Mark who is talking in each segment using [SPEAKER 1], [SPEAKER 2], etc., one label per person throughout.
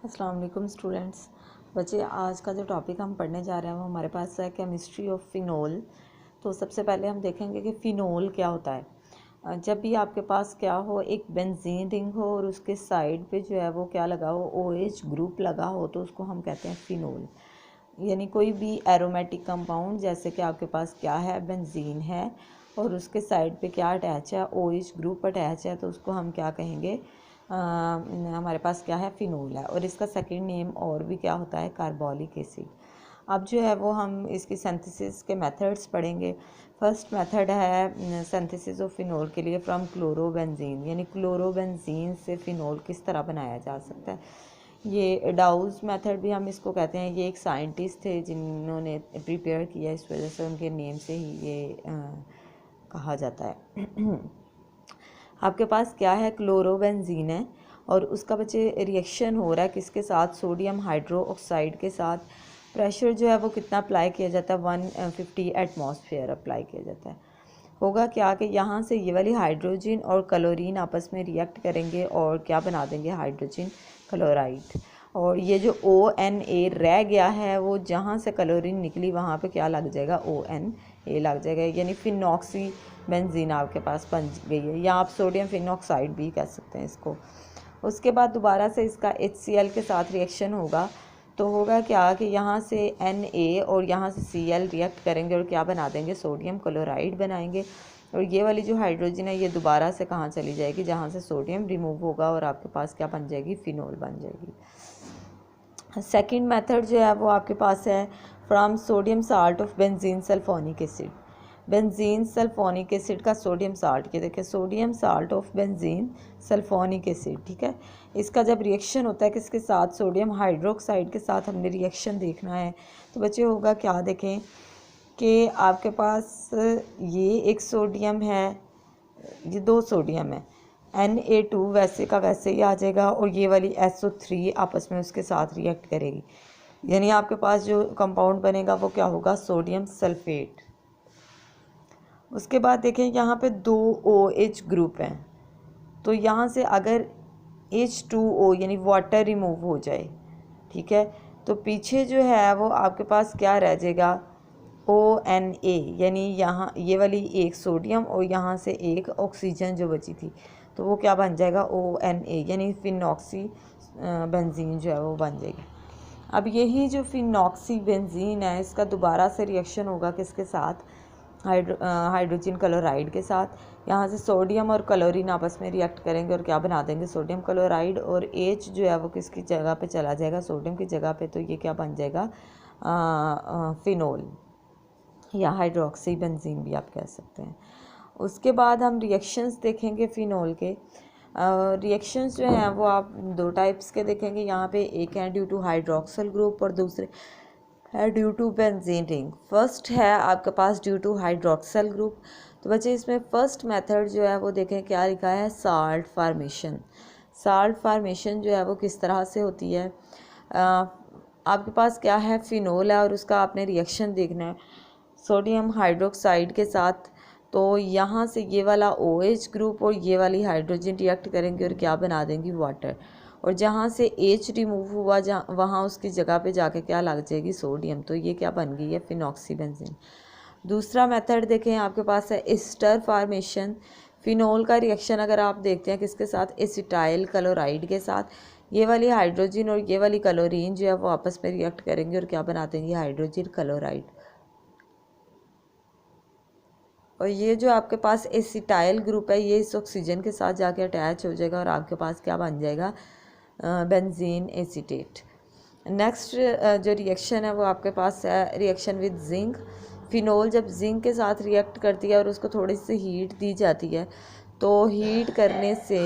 [SPEAKER 1] अस्सलाम वालेकुम स्टूडेंट्स। बच्चे, आज का जो टॉपिक हम पढ़ने जा रहे हैं वो हमारे पास है केमिस्ट्री ऑफ फिनोल। तो सबसे पहले हम देखेंगे कि फ़िनोल क्या होता है। जब भी आपके पास क्या हो, एक बेंजीन रिंग हो और उसके साइड पे जो है वो क्या लगा हो, OH ग्रुप लगा हो, तो उसको हम कहते हैं फ़िनोल। यानी कोई भी एरोमेटिक कंपाउंड, जैसे कि आपके पास क्या है, बेंजीन है और उसके साइड पे क्या अटैच है, OH ग्रुप अटैच है, तो उसको हम क्या कहेंगे, हमारे पास क्या है, फ़िनोल है। और इसका सेकंड नेम और भी क्या होता है, कार्बोलिक एसिड। अब जो है वो हम इसकी सिंथेसिस के मेथड्स पढ़ेंगे। फर्स्ट मेथड है सिंथेसिस ऑफ फिनोल के लिए फ्रॉम क्लोरोबेंजीन, यानी क्लोरोबेंजीन से फ़िनोल किस तरह बनाया जा सकता है। ये डाउज मेथड भी हम इसको कहते हैं। ये एक साइंटिस्ट थे जिन्होंने प्रिपेयर किया, इस वजह से उनके नेम से ही ये कहा जाता है। आपके पास क्या है, क्लोरोबेंजीन है और उसका बच्चे रिएक्शन हो रहा है किसके साथ, सोडियम हाइड्रोक्साइड के साथ। प्रेशर जो है वो कितना अप्लाई किया जाता है, 150 एटमॉस्फेयर अप्लाई किया जाता है। होगा क्या कि यहाँ से ये वाली हाइड्रोजन और क्लोरीन आपस में रिएक्ट करेंगे और क्या बना देंगे, हाइड्रोजन क्लोराइड। और ये जो ONA रह गया है, वो जहाँ से क्लोरीन निकली वहाँ पे क्या लग जाएगा, ONA लग जाएगा, यानी फिनॉक्सी बेंजीन आपके पास बन गई है, या आप सोडियम फिनॉक्साइड भी कह सकते हैं इसको। उसके बाद दोबारा से इसका HCl के साथ रिएक्शन होगा, तो होगा क्या कि यहाँ से Na और यहाँ से Cl रिएक्ट करेंगे और क्या बना देंगे, सोडियम क्लोराइड बनाएंगे। और ये वाली जो हाइड्रोजन है ये दोबारा से कहाँ चली जाएगी, जहाँ से सोडियम रिमूव होगा और आपके पास क्या बन जाएगी, फिनोल बन जाएगी। सेकंड मेथड जो है वो आपके पास है from sodium salt of benzene sulphonic acid. Benzene sulphonic acid का सोडियम साल्ट, के देखिए sodium salt of benzene sulphonic acid, ठीक है। इसका जब रिएक्शन होता है किसके साथ, सोडियम हाइड्रोक्साइड के साथ हमने रिएक्शन देखना है। तो बच्चे होगा क्या, देखें कि आपके पास ये एक सोडियम है, ये दो सोडियम है, Na2 वैसे का वैसे ही आ जाएगा और ये वाली SO3 आपस में उसके साथ रिएक्ट करेगी, यानी आपके पास जो कंपाउंड बनेगा वो क्या होगा, सोडियम सल्फेट। उसके बाद देखें यहाँ पे दो OH ग्रुप हैं, तो यहाँ से अगर H2O यानी वाटर रिमूव हो जाए, ठीक है, तो पीछे जो है वो आपके पास क्या रह जाएगा, ONA, यानी यहाँ ये वाली एक सोडियम और यहाँ से एक ऑक्सीजन जो बची थी, तो वो क्या बन जाएगा, ONA, यानी फिनॉक्सी बेंजीन जो है वो बन जाएगी। अब यही जो फिनॉक्सी बेंजीन है, इसका दोबारा से रिएक्शन होगा किसके साथ, हाइड्रोजन क्लोराइड के साथ। यहाँ से सोडियम और क्लोरीन आपस में रिएक्ट करेंगे और क्या बना देंगे, सोडियम क्लोराइड। और H जो है वो किसकी जगह पे चला जाएगा, सोडियम की जगह पे, तो ये क्या बन जाएगा, फिनोल या हाइड्रोक्सी बेंजीन भी आप कह सकते हैं। उसके बाद हम रिएक्शंस देखेंगे फिनोल के। रिएक्शंस जो हैं वो आप दो टाइप्स के देखेंगे यहाँ पे, एक है ड्यू टू हाइड्रोक्सल ग्रुप और दूसरे है due to benzene ring. First है आपके पास ड्यू टू हाइड्रोक्सल ग्रुप। तो बच्चे इसमें फर्स्ट मेथड जो है वो देखें क्या लिखा है, साल्ट फार्मेशन। साल्ट फार्मेशन जो है वो किस तरह से होती है, आपके पास क्या है, फिनोल है और उसका आपने रिएक्शन देखना है सोडियम हाइड्रोक्साइड के साथ। तो यहाँ से ये वाला OH ग्रुप और ये वाली हाइड्रोजन रिएक्ट करेंगे और क्या बना देंगी, वाटर। और जहाँ से H रिमूव हुआ, जहाँ वहाँ उसकी जगह पे जाके क्या लग जाएगी, सोडियम। तो ये क्या बन गई है, फिनॉक्सी बेंजीन। दूसरा मेथड देखें आपके पास है एस्टर फार्मेशन। फिनोल का रिएक्शन अगर आप देखते हैं किसके साथ, एसिटाइल क्लोराइड के साथ। ये वाली हाइड्रोजन और ये वाली क्लोरीन जो है वो आपस में रिएक्ट करेंगे और क्या बना देंगे, हाइड्रोजन क्लोराइड। और ये जो आपके पास एसिटाइल ग्रुप है ये इस ऑक्सीजन के साथ जाके अटैच हो जाएगा और आपके पास क्या बन जाएगा, बेंजीन एसीटेट। नेक्स्ट जो रिएक्शन है वो आपके पास है रिएक्शन विद जिंक। फिनोल जब जिंक के साथ रिएक्ट करती है और उसको थोड़ी सी हीट दी जाती है, तो हीट करने से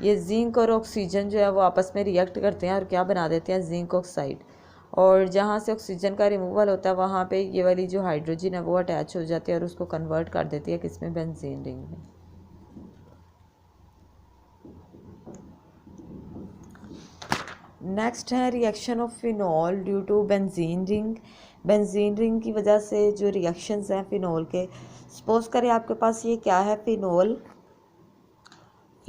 [SPEAKER 1] ये जिंक और ऑक्सीजन जो है वो आपस में रिएक्ट करते हैं और क्या बना देते हैं, जिंक ऑक्साइड। और जहाँ से ऑक्सीजन का रिमूवल होता है वहाँ पे ये वाली जो हाइड्रोजन है वो अटैच हो जाती है और उसको कन्वर्ट कर देती है किसमें, बेंजीन रिंग में। नेक्स्ट है reaction of phenol due to benzene ring. Benzene ring की वजह से जो रिएक्शंस हैं फिनोल के, सपोज करें आपके पास ये क्या है, फिनोल।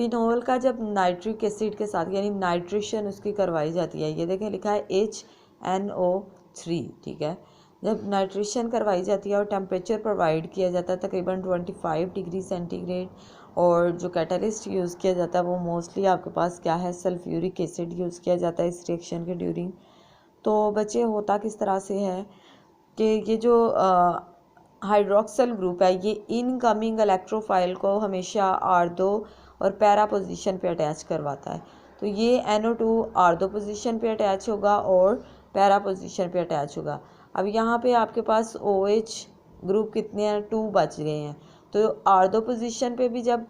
[SPEAKER 1] फिनोल का जब नाइट्रिक एसिड के साथ यानी नाइट्रेशन उसकी करवाई जाती है, ये देखें लिखा है HNO3, ठीक है। जब नाइट्रेशन करवाई जाती है और टेम्परेचर प्रोवाइड किया जाता है तकरीबन 25 डिग्री सेंटीग्रेड, और जो कैटलिस्ट यूज़ किया जाता है वो मोस्टली आपके पास क्या है, सल्फ्यूरिक एसिड यूज़ किया जाता है इस रिएक्शन के ड्यूरिंग। तो बच्चे होता किस तरह से है कि ये जो हाइड्रोक्सल ग्रुप है ये इनकमिंग इलेक्ट्रोफाइल को हमेशा आर्दो और पैरा पोजीशन पे अटैच करवाता है। तो ये NO2 आर्दो पोजीशन पे अटैच होगा और पैरा पोजीशन पे अटैच होगा। अब यहाँ पे आपके पास OH ग्रुप कितने हैं, 2 बच गए हैं। तो आर्दो पोजीशन पे भी जब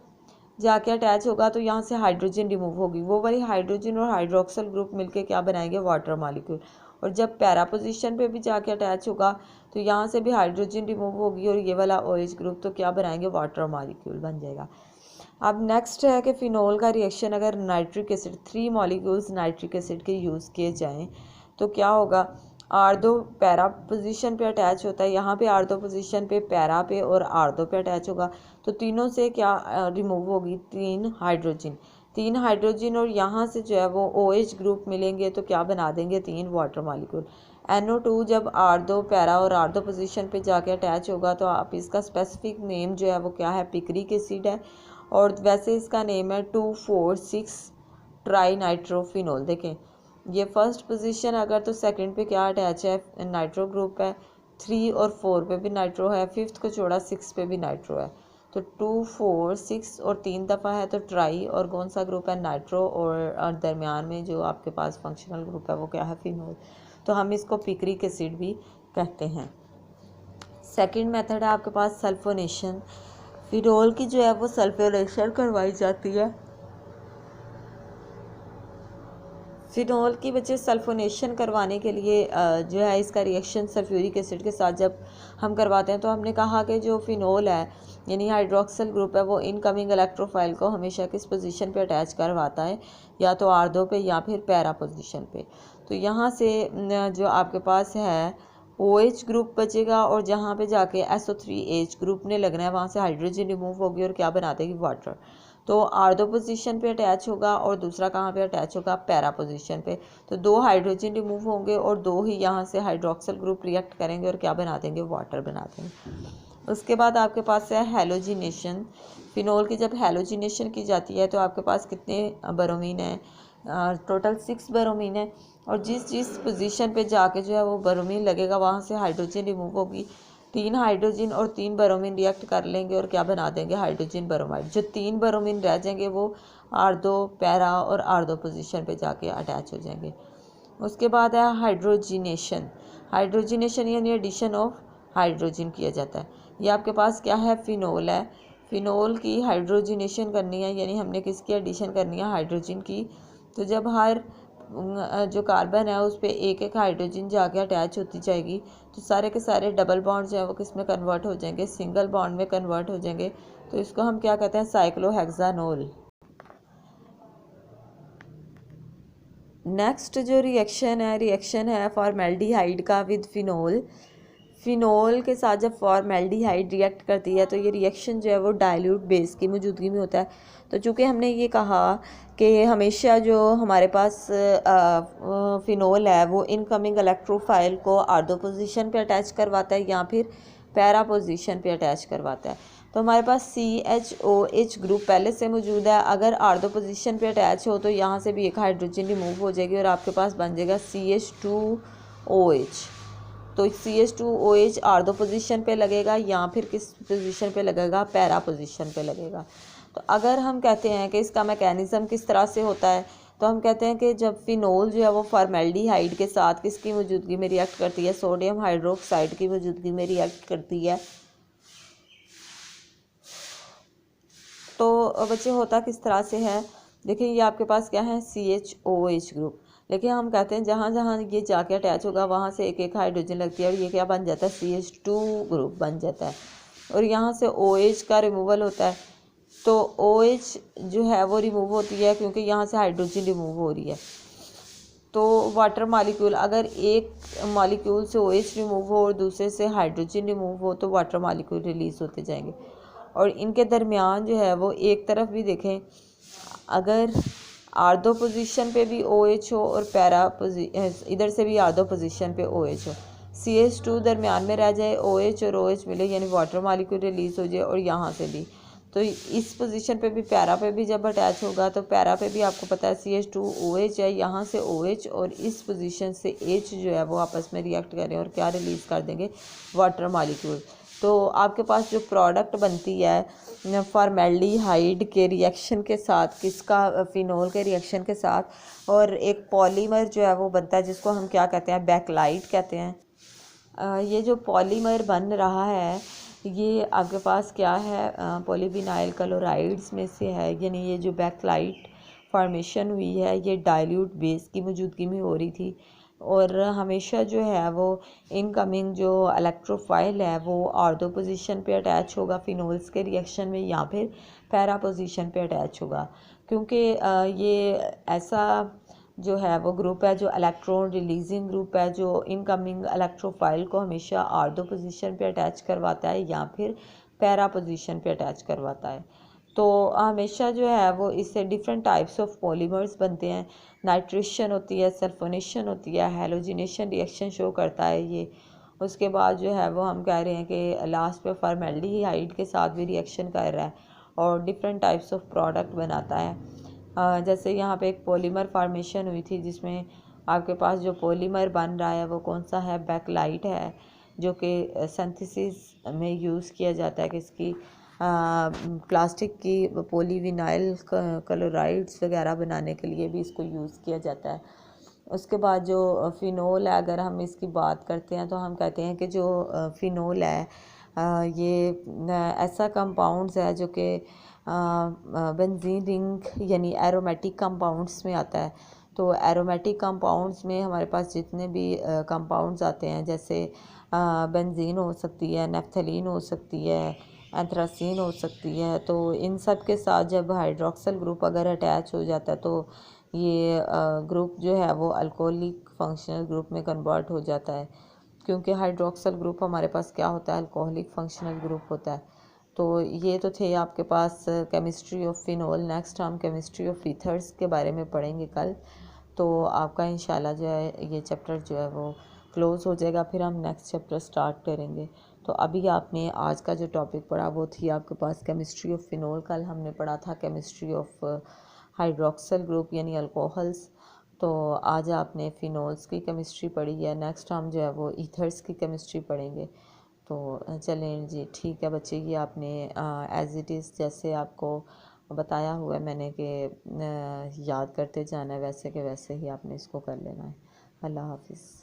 [SPEAKER 1] जाके अटैच होगा तो यहाँ से हाइड्रोजन रिमूव होगी, वो वाली हाइड्रोजन और हाइड्रोक्सल ग्रुप मिलके क्या बनाएंगे, वाटर मॉलिक्यूल। और जब पैरा पोजीशन पे भी जाके अटैच होगा तो यहाँ से भी हाइड्रोजन रिमूव होगी और ये वाला OH ग्रुप तो क्या बनाएंगे, वाटर मॉलिक्यूल बन जाएगा। अब नेक्स्ट है कि फिनोल का रिएक्शन अगर nitric acid 3 molecules nitric acid के यूज़ किए जाएँ तो क्या होगा, आर्दो पैरा पोजीशन पे अटैच होता है, यहाँ पे आर्दो पोजीशन पे, पैरा पे और आर्दो पे अटैच होगा। तो तीनों से क्या रिमूव होगी, 3 हाइड्रोजन और यहाँ से जो है वो OH ग्रुप मिलेंगे तो क्या बना देंगे, 3 वाटर मॉलिक्यूल। NO2 जब आर्दो पैरा और आर्दो पोजीशन पे जाके अटैच होगा तो आप इसका स्पेसिफिक नेम जो है वो क्या है, पिक्रिक एसिड है, और वैसे इसका नेम है 2,4,6 ट्राई नाइट्रोफिनोल। देखें ये फर्स्ट पोजीशन अगर तो सेकंड पे क्या अटैच है, नाइट्रो ग्रुप है, 3 और 4 पे भी नाइट्रो है, 5th को छोड़ा 6 पे भी नाइट्रो है। तो 2, 4, 6 और 3 दफ़ा है तो ट्राई, और कौन सा ग्रुप है, नाइट्रो, और दरमियान में जो आपके पास फंक्शनल ग्रुप है वो क्या है, फिनोल। तो हम इसको पिक्रिक एसिड भी कहते हैं। सेकेंड मेथड है आपके पास सल्फोनेशन। फिनोल की जो है वो सल्फोनेशन करवाई जाती है। फिनोल की वजह सल्फोनेशन करवाने के लिए जो है इसका रिएक्शन सल्फ्यूरिक एसिड के साथ जब हम करवाते हैं तो हमने कहा कि जो फिनोल है यानी हाइड्रोक्सल ग्रुप है वो इनकमिंग इलेक्ट्रोफाइल को हमेशा किस पोजीशन पे अटैच करवाता है, या तो आर्दो पे या फिर पैरा पोजीशन पे। तो यहाँ से जो आपके पास है OH ग्रुप बचेगा और जहाँ पे जाके SO3H ग्रुप ने लगना है वहाँ से हाइड्रोजन रिमूव होगी और क्या बना देगी, वाटर। तो आर्दो पोजीशन पे अटैच होगा और दूसरा कहाँ पे अटैच होगा, पैरा पोजीशन पे। तो 2 हाइड्रोजन रिमूव होंगे और 2 ही यहाँ से हाइड्रोक्सल ग्रुप रिएक्ट करेंगे और क्या बना देंगे, वाटर बना देंगे। उसके बाद आपके पास है हैलोजिनेशन। फिनोल की जब हैलोजिनेशन की जाती है तो आपके पास कितने बरोमीन है, टोटल 6 बरोमीन है, और जिस पोजीशन पे जाके जो है वो बरोमीन लगेगा वहाँ से हाइड्रोजन रिमूव होगी। 3 हाइड्रोजन और 3 बरोमीन रिएक्ट कर लेंगे और क्या बना देंगे, हाइड्रोजन बरोमाइड। जो 3 बरोमीन रह जाएंगे वो आर्दो, पैरा और आर्दो पोजीशन पे जाके अटैच हो जाएंगे। उसके बाद है हाइड्रोजिनेशन। हाइड्रोजिनेशन यानी एडिशन ऑफ हाइड्रोजन किया जाता है। ये आपके पास क्या है, फिनोल है। फिनोल की हाइड्रोजिनेशन करनी है यानी हमने किसकी एडिशन करनी है, हाइड्रोजन की। तो जब हर जो कार्बन है उस पर एक एक हाइड्रोजन जाके अटैच होती जाएगी तो सारे के सारे डबल बॉन्ड जो है वो किस में कन्वर्ट हो जाएंगे, सिंगल बॉन्ड में कन्वर्ट हो जाएंगे। तो इसको हम क्या कहते हैं, साइक्लोहेक्सानोल। नेक्स्ट जो रिएक्शन है फॉर्मेल्डिहाइड का विद फिनोल। फिनोल के साथ जब फॉर्मेल्डिहाइड रिएक्ट करती है तो ये रिएक्शन जो है वो डाइल्यूट बेस की मौजूदगी में होता है। तो चूँकि हमने ये कहा कि हमेशा जो हमारे पास फिनोल है वो इनकमिंग इलेक्ट्रोफाइल को आर्दो पोजीशन पे अटैच करवाता है या फिर पैरा पोजीशन पे अटैच करवाता है। तो हमारे पास CHOH ग्रुप पहले से मौजूद है। अगर आर्दो पोजीशन पे अटैच हो तो यहाँ से भी एक हाइड्रोजन रिमूव हो जाएगी और आपके पास बन जाएगा CH2OH। तो CH2OH आर्दो पोजीशन पे लगेगा या फिर किस पोजीशन पे लगेगा, पैरा पोजीशन पे लगेगा। तो अगर हम कहते हैं कि इसका मैकेनिज़्म किस तरह से होता है तो हम कहते हैं कि जब फिनोल जो है वो फॉर्मेल्डिहाइड के साथ किसकी मौजूदगी में रिएक्ट करती है, सोडियम हाइड्रोक्साइड की मौजूदगी में रिएक्ट करती है। तो बच्चे होता किस तरह से है, देखिए ये आपके पास क्या है, CHOH ग्रुप। लेकिन हम कहते हैं जहाँ जहाँ ये जाके अटैच होगा वहाँ से एक एक हाइड्रोजन लगती है और ये क्या बन जाता है, CH2 ग्रुप बन जाता है। और यहाँ से OH का रिमूवल होता है। तो OH जो है वो रिमूव होती है क्योंकि यहाँ से हाइड्रोजन रिमूव हो रही है। तो वाटर मॉलिक्यूल, अगर एक मॉलिक्यूल से OH रिमूव हो और दूसरे से हाइड्रोजन रिमूव हो तो वाटर मॉलिक्यूल रिलीज़ होते जाएंगे। और इनके दरमियान जो है वो एक तरफ भी देखें अगर आर्दो पोजीशन पे भी OH हो और इधर से भी आर्दो पोजीशन पे OH हो, CH2 दरमियान में रह जाए, OH और OH मिले यानी वाटर मॉलिक्यूल रिलीज हो जाए, और यहाँ से भी तो इस पोजीशन पे भी पैरा पे भी जब अटैच होगा तो पैरा पे भी आपको पता है CH2 OH है, यहाँ से OH और इस पोजीशन से H जो है वो आपस में रिएक्ट करें और क्या रिलीज़ कर देंगे, वाटर मॉलिक्यूल। तो आपके पास जो प्रोडक्ट बनती है फॉर्मेल्डिहाइड के रिएक्शन के साथ, किसका, फिनोल के रिएक्शन के साथ, और एक पॉलीमर जो है वो बनता है जिसको हम क्या कहते हैं, बैकलाइट कहते हैं। ये जो पॉलीमर बन रहा है ये आपके पास क्या है, पॉलीविनाइल क्लोराइड्स में से है, यानी ये जो बैकलाइट फॉर्मेशन हुई है ये डाइल्यूट बेस की मौजूदगी में हो रही थी, और हमेशा जो है वो इनकमिंग जो इलेक्ट्रोफाइल है वो ऑर्थो पोजीशन पे अटैच होगा फिनोल्स के रिएक्शन में, या फिर पैरा पोजीशन पे अटैच होगा, क्योंकि ये ऐसा जो है वो ग्रुप है जो इलेक्ट्रॉन रिलीजिंग ग्रुप है, जो इनकमिंग इलेक्ट्रोफाइल को हमेशा ऑर्थो पोजीशन पे अटैच करवाता है या फिर पैरा पोजीशन पे अटैच करवाता है। तो हमेशा जो है वो इससे डिफरेंट टाइप्स ऑफ पॉलीमर्स बनते हैं, नाइट्रेशन होती है, सल्फोनेशन होती है, हेलोजिनेशन रिएक्शन शो करता है ये। उसके बाद जो है वो हम कह रहे हैं कि लास्ट पे फॉर्मेल्डिहाइड के साथ भी रिएक्शन कर रहा है और डिफरेंट टाइप्स ऑफ प्रोडक्ट बनाता है। जैसे यहाँ पे एक पॉलीमर फार्मेशन हुई थी जिसमें आपके पास जो पॉलीमर बन रहा है वो कौन सा है, बैकलाइट है, जो कि सिंथेसिस में यूज़ किया जाता है किसकी, प्लास्टिक की पॉलीविनाइल क्लोराइड्स वगैरह बनाने के लिए भी इसको यूज़ किया जाता है। उसके बाद जो फ़िनोल है, अगर हम इसकी बात करते हैं तो हम कहते हैं कि जो फ़िनोल है ये ऐसा कंपाउंड्स है जो कि बेंजीन रिंग यानी एरोमेटिक कंपाउंड्स में आता है। तो एरोमेटिक कंपाउंड्स में हमारे पास जितने भी कंपाउंड्स आते हैं, जैसे बेंजीन हो सकती है, नेफ्थलीन हो सकती है, एंथ्रासीन हो सकती है, तो इन सब के साथ जब हाइड्रोक्सिल ग्रुप अगर अटैच हो जाता है तो ये ग्रुप जो है वो अल्कोहलिक फंक्शनल ग्रुप में कन्वर्ट हो जाता है, क्योंकि हाइड्रोक्सिल ग्रुप हमारे पास क्या होता है, अल्कोहलिक फंक्शनल ग्रुप होता है। तो ये तो थे आपके पास केमिस्ट्री ऑफ फिनोल। नेक्स्ट हम केमिस्ट्री ऑफ ईथर्स के बारे में पढ़ेंगे कल। तो आपका इंशाल्लाह जो है ये चैप्टर जो है वो क्लोज़ हो जाएगा, फिर हम नेक्स्ट चैप्टर स्टार्ट करेंगे। तो अभी आपने आज का जो टॉपिक पढ़ा वो थी आपके पास केमिस्ट्री ऑफ फिनोल। कल हमने पढ़ा था केमिस्ट्री ऑफ हाइड्रोक्सिल ग्रुप यानी अल्कोहल्स। तो आज आपने फिनोल्स की केमिस्ट्री पढ़ी है, नेक्स्ट हम जो है वो ईथर्स की केमिस्ट्री पढ़ेंगे। तो चलें जी, ठीक है बच्चे, ये आपने एज इट इज़ जैसे आपको बताया हुआ है मैंने कि याद करते जाना है, वैसे के वैसे ही आपने इसको कर लेना है। अल्लाह हाफिज़।